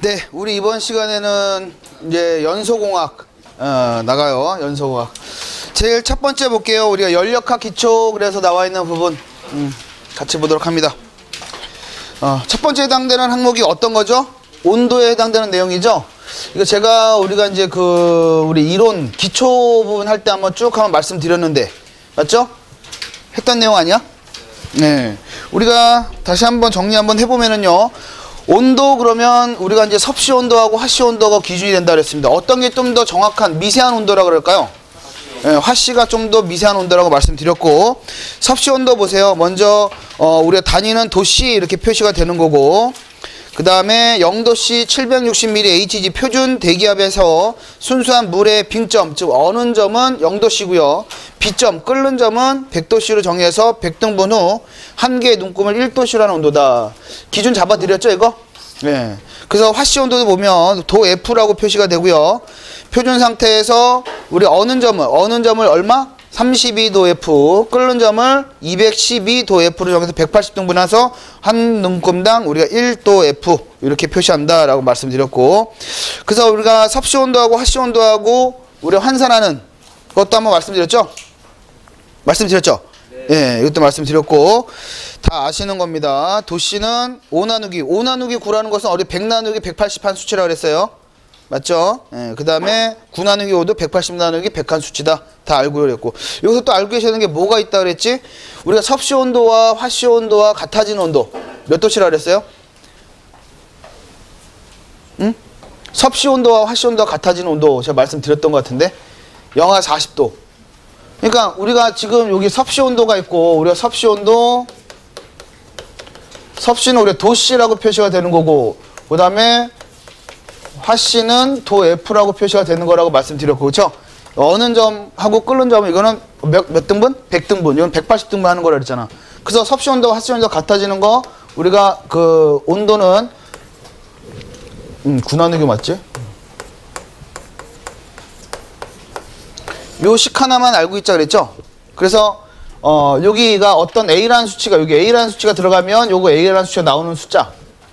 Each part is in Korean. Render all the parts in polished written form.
네, 우리 이번 시간에는 이제 연소공학 나가요. 연소공학. 제일 첫 번째 볼게요. 우리가 연력학 기초 그래서 나와 있는 부분 같이 보도록 합니다. 첫 번째 해당되는 항목이 어떤 거죠? 온도에 해당되는 내용이죠. 이거 우리가 이제 우리 이론 기초 부분 할 때 한번 쭉 한번 말씀드렸는데 맞죠? 했던 내용 아니야? 네. 우리가 다시 한번 정리 한번 해보면은요. 온도 그러면 우리가 이제 섭씨 온도하고 화씨 온도가 기준이 된다 그랬습니다. 어떤 게 좀 더 정확한 미세한 온도라고 그럴까요? 네, 화씨가 좀 더 미세한 온도라고 말씀드렸고, 섭씨 온도 보세요. 먼저 우리가 다니는 도씨 이렇게 표시가 되는 거고, 그 다음에 0도씨 760ml HG 표준 대기압에서 순수한 물의 빙점, 즉 어는 점은 0도씨고요. B점, 끓는 점은 100도씨로 정해서 100등분 후 한 개의 눈금을 1도씨로 하는 온도다. 기준 잡아드렸죠, 이거? 네. 그래서 화씨 온도도 보면 도 F라고 표시가 되고요. 표준 상태에서 우리 어는 점을 얼마? 32도 F, 끓는 점을 212도 F로 정해서 180등분 해서 한 눈금당 우리가 1도 F 이렇게 표시한다 라고 말씀드렸고, 그래서 우리가 섭씨 온도하고 화씨 온도하고 우리가 환산하는 그것도 한번 말씀드렸죠? 네. 예, 이것도 말씀드렸고 다 아시는 겁니다. 도씨는 5나누기 9라는 것은 어디 100나누기 180한 수치라고 그랬어요. 맞죠? 예, 그 다음에 9나누기 5도 180나누기 100한 수치다. 다 알고 그랬고, 여기서 또 알고 계시는 게 뭐가 있다 그랬지? 우리가 섭씨 온도와 화씨 온도와 같아지는 온도 몇 도씨라 그랬어요? 응? 섭씨 온도와 화씨 온도와 같아지는 온도 제가 말씀드렸던 것 같은데 영하 40도. 그러니까 우리가 지금 여기 섭씨 온도가 있고, 우리가 섭씨 온도, 섭씨는 우리가 도씨라고 표시가 되는 거고, 그 다음에 화씨는 도 F라고 표시가 되는 거라고 말씀드렸고, 그렇죠? 어는 점하고 끓는 점은 이거는 몇 등분? 100등분. 이건 180등분 하는 거라 그랬잖아. 그래서 섭씨 온도와 화씨 온도가 같아지는 거, 우리가 온도는 9나누기 맞지? 요 식 하나만 알고 있자 그랬죠? 그래서 여기가 어떤 A라는 수치가, 여기 A라는 수치가 들어가면 요거 A라는 수치가 나오는 숫자,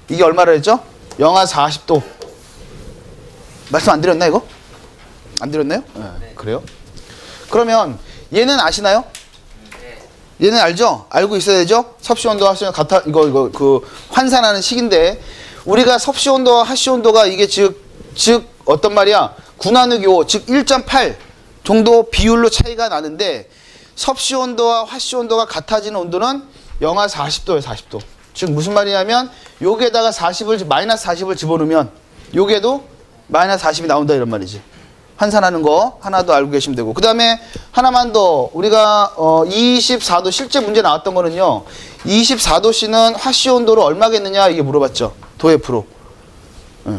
이게 얼마라 했죠? 영하 40도. 말씀 안 드렸나 이거? 안 드렸나요? 네. 그래요? 그러면 얘는 아시나요? 네. 얘는 알죠? 알고 있어야 되죠? 섭씨 온도와 화씨 온도 같아, 이거 환산하는 식인데, 우리가 섭씨 온도와 화씨 온도가 이게 즉 어떤 말이야? 9나누기 5, 즉 1.8 정도 비율로 차이가 나는데, 섭씨 온도와 화씨 온도가 같아지는 온도는 영하 40도예요, 40도. 즉 무슨 말이냐면 여기에다가 마이너스 40을 집어넣으면 여기에도 마이너스 40이 나온다 이런 말이지. 환산하는 거 하나 더 알고 계시면 되고, 그 다음에 하나만 더, 우리가 24도 실제 문제 나왔던 거는요, 24도씨는 화씨 온도로 얼마겠느냐 이게 물어봤죠. 도 F로.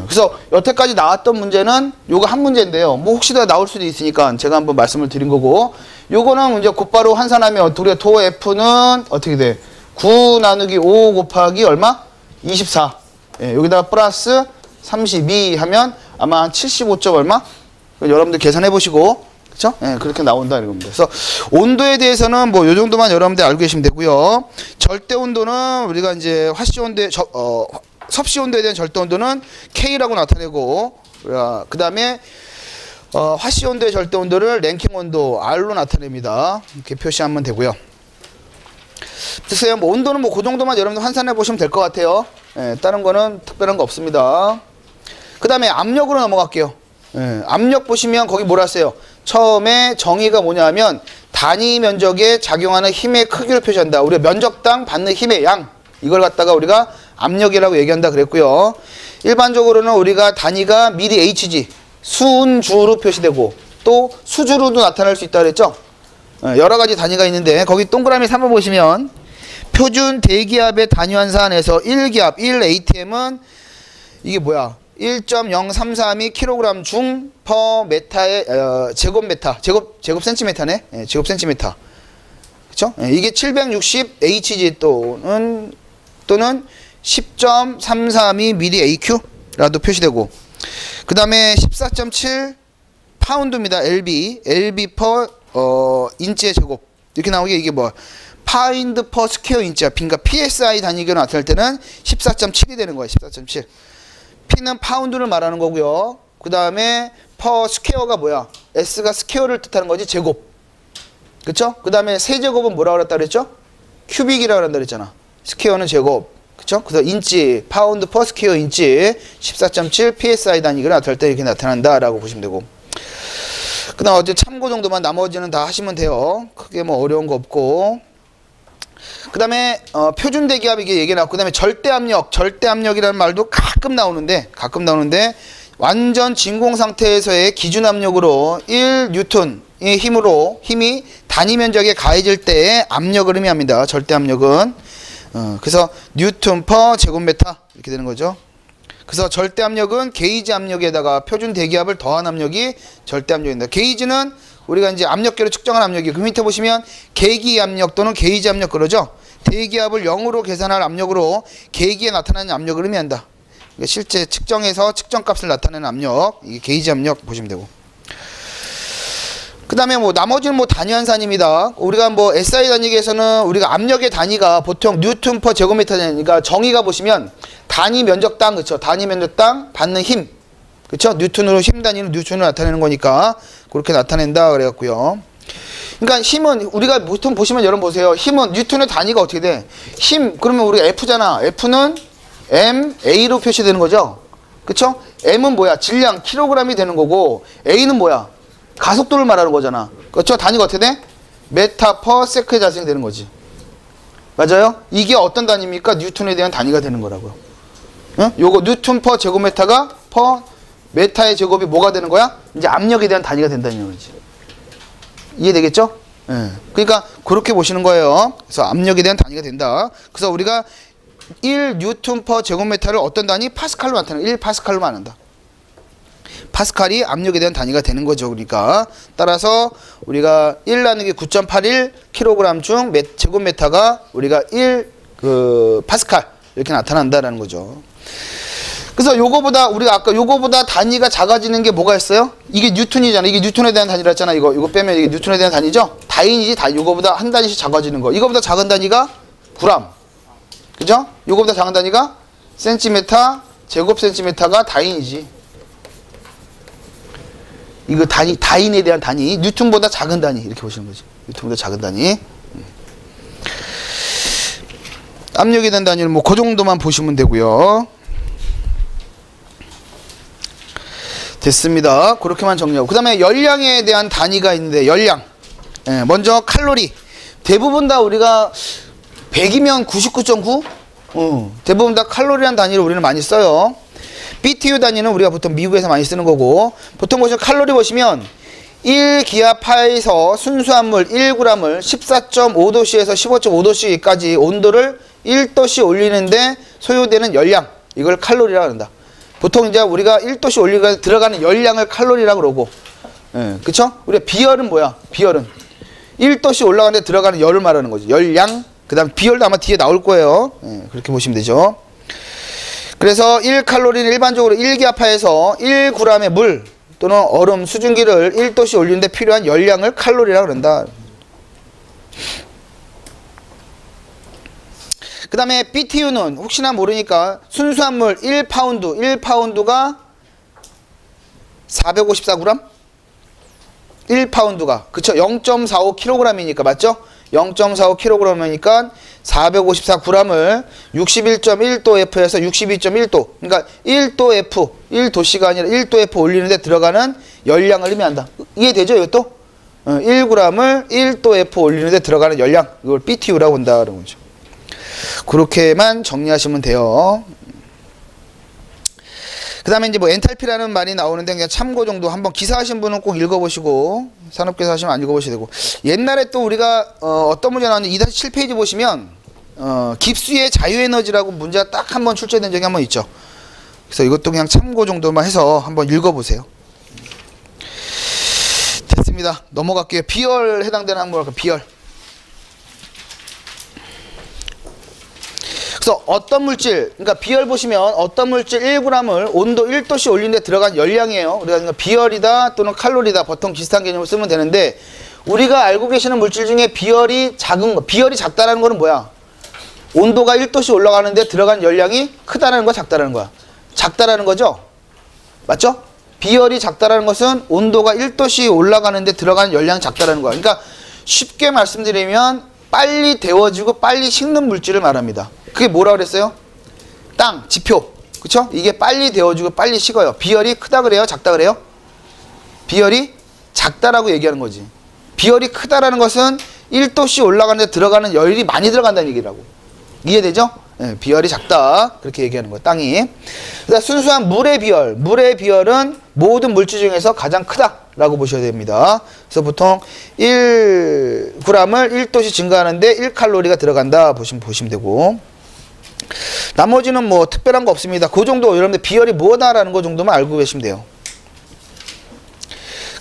그래서 여태까지 나왔던 문제는 요거 한 문제인데요. 뭐 혹시나 나올 수도 있으니까 제가 한번 말씀을 드린 거고, 요거는 이제 곧바로 환산하면 우리가 도 F는 어떻게 돼? 9 나누기 5 곱하기 얼마? 24. 예, 여기다가 플러스 32 하면 아마 한 75점 얼마? 여러분들 계산해 보시고, 그쵸? 예, 그렇게 나온다 이런 겁니다. 그래서 온도에 대해서는 뭐 요 정도만 여러분들 알고 계시면 되고요. 절대 온도는 우리가 이제 섭씨 온도에 대한 절대 온도는 K라고 나타내고, 그 다음에 화씨 온도의 절대 온도를 랭킹 온도 R로 나타냅니다. 이렇게 표시하면 되고요. 글쎄요, 뭐 온도는 뭐 그 정도만 여러분들 환산해 보시면 될 것 같아요. 예, 다른 거는 특별한 거 없습니다. 그 다음에 압력으로 넘어갈게요. 예, 압력 보시면 거기 뭐라 했어요? 처음에 정의가 뭐냐 하면 단위 면적에 작용하는 힘의 크기를 표시한다. 우리가 면적당 받는 힘의 양, 이걸 갖다가 우리가 압력이라고 얘기한다 그랬고요. 일반적으로는 우리가 단위가 미리 Hg, 순주로 표시되고 또 수주로도 나타날 수 있다 그랬죠? 여러 가지 단위가 있는데 거기 동그라미 3번 보시면 표준 대기압의 단위 환산에서 1기압 1atm은 이게 뭐야? 1.0332 kg 중 per 메타의 제곱메타, 제곱 센티미터네. 예, 제곱 센티미터. 그쵸? 예, 이게 760 hg 또는 10.332 mAq라도 표시되고, 그 다음에 14.7 파운드입니다. lb per 인치의 제곱 이렇게 나오게, 이게 뭐 파인드 퍼 스퀘어 인치야. 그러니까 psi 단위로 나타날 때는 14.7이 되는 거예요. 14.7. P는 파운드를 말하는 거고요. 그 다음에 per square가 뭐야? S가 스퀘어를 뜻하는 거지, 제곱. 그쵸? 그 다음에 세제곱은 뭐라고 그랬다 그랬죠? 큐빅이라고 한다 그랬잖아. 스퀘어는 제곱. 그쵸? 그래서 인치, 파운드 per 스퀘어 인치 14.7 psi 단위가 나타날 때 이렇게 나타난다라고 보시면 되고. 그 다음 어제 참고 정도만 나머지는 다 하시면 돼요. 크게 뭐 어려운 거 없고. 그 다음에 표준 대기압 이게 얘기 나왔고, 그 다음에 절대압력이라는 말도 가끔 나오는데 완전 진공 상태에서의 기준 압력으로 1N의 힘이 단위 면적에 가해질 때의 압력을 의미합니다. 절대압력은. 그래서 뉴턴 퍼 제곱미터 이렇게 되는 거죠. 그래서 절대압력은 게이지 압력에다가 표준 대기압을 더한 압력이 절대압력입니다. 게이지는 우리가 이제 압력계로 측정한 압력이에요. 그 밑에 보시면 계기 압력 또는 게이지 압력 그러죠. 대기압을 0으로 계산할 압력으로 계기에 나타나는 압력을 의미한다. 그러니까 실제 측정해서 측정값을 나타내는 압력, 이게 게이지 압력 보시면 되고. 그 다음에 뭐 나머지는 뭐 단위 환산입니다. 우리가 뭐 SI 단위계에서는 우리가 압력의 단위가 보통 뉴턴 퍼 제곱미터 되니까 정의가 보시면 단위 면적당, 그쵸? 단위 면적당 받는 힘, 그쵸? 뉴턴으로 힘 단위는 뉴턴으로 나타내는 거니까 그렇게 나타낸다 그래갖고요. 그러니까 힘은 우리가 보통 보시면 여러분 보세요. 힘은 뉴턴의 단위가 어떻게 돼? 힘 그러면 우리가 F잖아. F는 MA로 표시되는 거죠. 그쵸? M은 뭐야? 질량 킬로그램이 되는 거고, A는 뭐야? 가속도를 말하는 거잖아. 그쵸? 단위가 어떻게 돼? 메타 퍼 세크에 자생이 되는 거지. 맞아요? 이게 어떤 단위입니까? 뉴턴에 대한 단위가 되는 거라고요. 응? 요거 뉴턴 퍼 제곱미터가 퍼 메타의 제곱이 뭐가 되는 거야? 이제 압력에 대한 단위가 된다는 거지. 이해되겠죠? 예. 그러니까 그렇게 보시는 거예요. 그래서 압력에 대한 단위가 된다. 그래서 우리가 1뉴턴 퍼 제곱미터를 어떤 단위? 파스칼로 나타내. 1파스칼로만 한다. 파스칼이 압력에 대한 단위가 되는 거죠. 그러니까 따라서 우리가 1 나누기 9.81 kg 중 제곱미터가 우리가 1 파스칼 이렇게 나타난다라는 거죠. 그래서 요거보다 우리가 아까 요거보다 단위가 작아지는 게 뭐가 있어요? 이게 뉴턴이잖아. 이게 뉴턴에 대한 단위라 했잖아. 이거 빼면 이게 뉴턴에 대한 단위죠? 다인이지. 요거보다 한 단위씩 작아지는 거. 이거보다 작은 단위가 그램. 그죠? 요거보다 작은 단위가 센티미터, 제곱 센티미터가 다인이지. 이거 다인에 대한 단위. 뉴턴보다 작은 단위. 이렇게 보시는 거지. 뉴턴보다 작은 단위. 압력에 대한 단위는 뭐 그 정도만 보시면 되고요. 됐습니다. 그렇게만 정리하고. 그 다음에 열량에 대한 단위가 있는데, 열량. 예, 먼저 칼로리. 대부분 다 우리가 100이면 99.9? 대부분 다 칼로리란 단위를 우리는 많이 써요. BTU 단위는 우리가 보통 미국에서 많이 쓰는 거고, 보통 보시면 칼로리 보시면 1기압하에서 순수한 물 1g을 14.5도씨에서 15.5도씨까지 온도를 1도씨 올리는데 소요되는 열량, 이걸 칼로리라고 한다. 보통 이제 우리가 1도씨 올리가 들어가는 열량을 칼로리라고 그러고, 예, 그쵸? 우리가 비열은 뭐야? 비열은 1도씨 올라가는데 들어가는 열을 말하는 거지. 열량. 그 다음 비열도 아마 뒤에 나올 거예요. 예, 그렇게 보시면 되죠. 그래서 1칼로리는 일반적으로 1기압하에서 1g의 물 또는 얼음 수증기를 1도씨 올리는데 필요한 열량을 칼로리라고 그런다. 그 다음에 BTU는 혹시나 모르니까 순수한 물 1파운드가 454g? 1파운드가 그쵸? 0.45kg이니까 맞죠? 0.45kg이니까 454g을 61.1도 F에서 62.1도, 그러니까 1도 F, 1도씨가 아니라 1도 F 올리는데 들어가는 열량을 의미한다. 이해되죠? 이것도? 1g을 1도 F 올리는데 들어가는 열량, 이걸 BTU라고 한다는 거죠. 그렇게만 정리하시면 돼요. 그 다음에 이제 뭐 엔탈피라는 말이 나오는데 그냥 참고 정도 한번 기사하신 분은 꼭 읽어보시고, 산업계사 하시면 안 읽어보셔도 되고. 옛날에 또 우리가 어떤 문제 나왔는데 2-7페이지 보시면 깁스의 자유에너지라고 문제가 딱 한 번 출제된 적이 한 번 있죠. 그래서 이것도 그냥 참고 정도만 해서 한번 읽어보세요. 됐습니다. 넘어갈게요. 비열 해당되는 항목을 할까요? 비열. 그래서 어떤 물질, 그러니까 비열 보시면 어떤 물질 1g을 온도 1도씨 올리는데 들어간 열량이에요. 우리가 그러니까 비열이다 또는 칼로리다, 보통 비슷한 개념을 쓰면 되는데, 우리가 알고 계시는 물질 중에 비열이 작은 거, 비열이 작다라는 거는 뭐야? 온도가 1도씨 올라가는데 들어간 열량이 크다라는 거야, 작다라는 거야? 작다라는 거죠. 맞죠? 비열이 작다라는 것은 온도가 1도씩 올라가는데 들어가는 열량이 작다라는 거야. 그러니까 쉽게 말씀드리면 빨리 데워지고 빨리 식는 물질을 말합니다. 그게 뭐라 그랬어요? 땅, 지표. 그쵸? 이게 빨리 데워지고 빨리 식어요. 비열이 크다 그래요? 작다 그래요? 비열이 작다라고 얘기하는 거지. 비열이 크다라는 것은 1도씩 올라가는데 들어가는 열이 많이 들어간다는 얘기라고. 이해되죠? 네, 비열이 작다. 그렇게 얘기하는 거예요. 땅이. 그다음 순수한 물의 비열. 물의 비열은 모든 물질 중에서 가장 크다라고 보셔야 됩니다. 그래서 보통 1g을 1도씩 증가하는데 1칼로리가 들어간다 보시면 되고. 나머지는 뭐 특별한 거 없습니다. 그 정도 여러분들 비열이 뭐다라는 거 정도만 알고 계시면 돼요.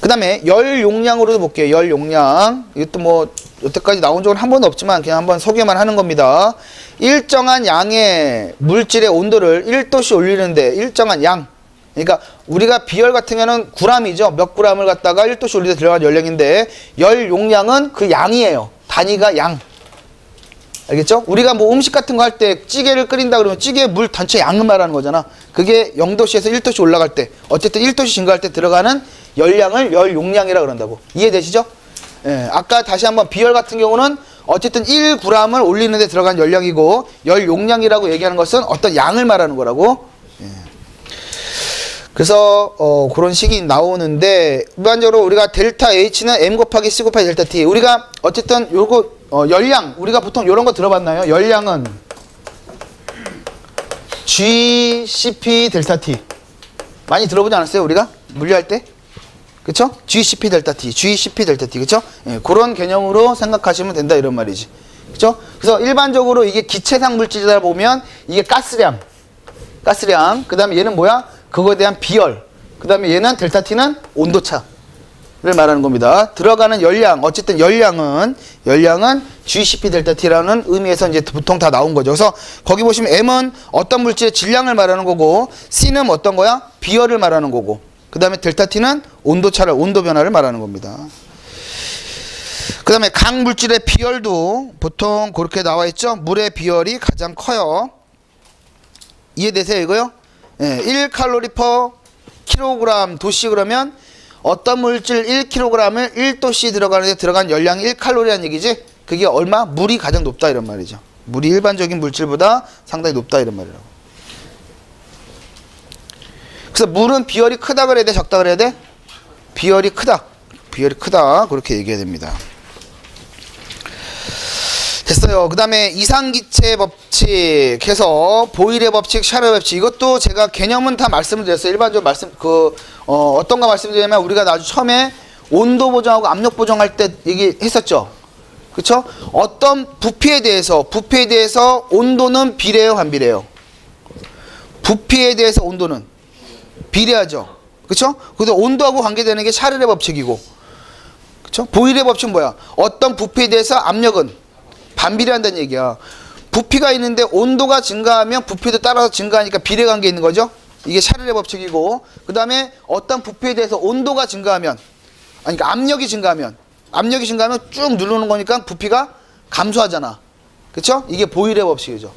그 다음에 열 용량으로도 볼게요. 열 용량. 이것도 뭐 여태까지 나온 적은 한 번도 없지만 그냥 한번 소개만 하는 겁니다. 일정한 양의 물질의 온도를 1도씩 올리는데 일정한 양. 그러니까 우리가 비열 같은 경우는 g이죠. 몇 g을 갖다가 1도씩 올리다 들어간 열량인데 열 용량은 그 양이에요. 단위가 양. 알겠죠? 우리가 뭐 음식 같은 거 할 때 찌개를 끓인다 그러면 찌개 물 단체 양을 말하는 거잖아. 그게 0도씨에서 1도씨 올라갈 때 어쨌든 1도씨 증가할 때 들어가는 열량을 열 용량이라 그런다고. 이해되시죠? 예, 아까 다시 한번 비열 같은 경우는 어쨌든 1g을 올리는데 들어간 열량이고 열 용량이라고 얘기하는 것은 어떤 양을 말하는 거라고. 예. 그래서 그런 식이 나오는데 일반적으로 우리가 델타 H는 M 곱하기 C 곱하기 델타 T. 우리가 어쨌든 요거 열량 우리가 보통 요런 거 들어봤나요? 열량은 GCP 델타 T. 많이 들어보지 않았어요? 우리가 물리할 때? 그쵸? GCP 델타 T, GCP 델타 T, 그쵸? 예, 그런 개념으로 생각하시면 된다 이런 말이지. 그쵸? 그래서 일반적으로 이게 기체상 물질이다 보면 이게 가스량, 그 다음에 얘는 뭐야? 그거에 대한 비열, 그 다음에 얘는 델타 T는 온도차를 말하는 겁니다. 들어가는 열량, 어쨌든 열량은 GCP 델타 T라는 의미에서 이제 보통 다 나온 거죠. 그래서 거기 보시면 M은 어떤 물질의 질량을 말하는 거고, C는 어떤 거야? 비열을 말하는 거고, 그 다음에 델타 T는 온도차를, 온도 변화를 말하는 겁니다. 그 다음에 각 물질의 비열도 보통 그렇게 나와 있죠. 물의 비열이 가장 커요. 이해되세요 이거요? 예, 1칼로리 퍼 킬로그램 도씨 그러면 어떤 물질 1kg을 1도씨 들어가는데 들어간 열량이 1칼로리라는 얘기지. 그게 얼마? 물이 가장 높다 이런 말이죠. 물이 일반적인 물질보다 상당히 높다 이런 말이라고. 그래서 물은 비열이 크다 그래야 돼? 적다 그래야 돼? 비열이 크다. 비열이 크다. 그렇게 얘기해야 됩니다. 됐어요. 그 다음에 이상기체 법칙 해서 보일의 법칙, 샤르의 법칙. 이것도 제가 개념은 다 말씀을 드렸어요. 일반적으로 어떤 거 말씀드리냐면 우리가 아주 처음에 온도 보정하고 압력 보정할 때 얘기했었죠. 그쵸? 어떤 부피에 대해서 온도는 비례해요, 반비례해요? 부피에 대해서 온도는 비례하죠. 그쵸? 그래서 온도하고 관계되는 게 샤르의 법칙이고, 그쵸? 보일의 법칙은 뭐야? 어떤 부피에 대해서 압력은 반비례한다는 얘기야. 부피가 있는데 온도가 증가하면 부피도 따라서 증가하니까 비례관계 있는 거죠. 이게 샤르의 법칙이고, 그 다음에 어떤 부피에 대해서 온도가 증가하면, 그러니까 압력이 증가하면 쭉 누르는 거니까 부피가 감소하잖아. 그쵸? 이게 보일의 법칙이죠.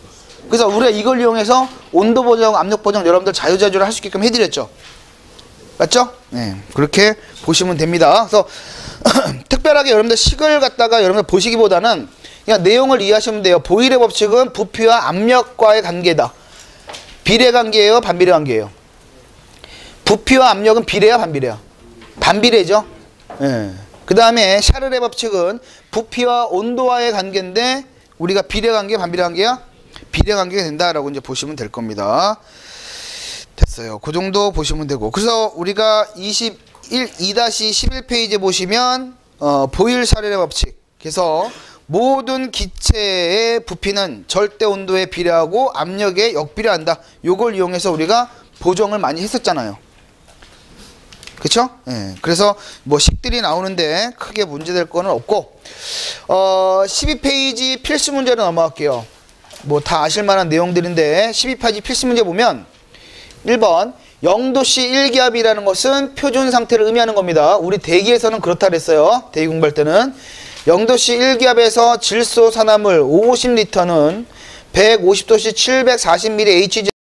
그래서 우리가 이걸 이용해서 온도 보정, 압력 보정 여러분들 자유자재로 할 수 있게끔 해드렸죠. 맞죠? 네, 그렇게 보시면 됩니다. 그래서 특별하게 여러분들 식을 갖다가 여러분들 보시기보다는 그냥 내용을 이해하시면 돼요. 보일의 법칙은 부피와 압력과의 관계다. 비례 관계예요, 반비례 관계예요? 부피와 압력은 비례야, 반비례야? 반비례죠. 예. 그 다음에 샤르의 법칙은 부피와 온도와의 관계인데 우리가 비례 관계, 반비례 관계야? 비례 관계가 된다라고 이제 보시면 될 겁니다. 됐어요. 그 정도 보시면 되고. 그래서 우리가 2-11페이지에 보시면 보일 샤르의 법칙. 그래서 모든 기체의 부피는 절대 온도에 비례하고 압력에 역비례한다. 요걸 이용해서 우리가 보정을 많이 했었잖아요. 그쵸? 예. 그래서 뭐 식들이 나오는데 크게 문제될 거는 없고, 12페이지 필수 문제로 넘어갈게요. 뭐 다 아실만한 내용들인데 12페이지 필수 문제 보면 1번 0도씨 1기압이라는 것은 표준 상태를 의미하는 겁니다. 우리 대기에서는 그렇다 그랬어요. 대기 공부할 때는 0도씨 1기압에서 질소 산화물 50리터는 150도씨 740ml HG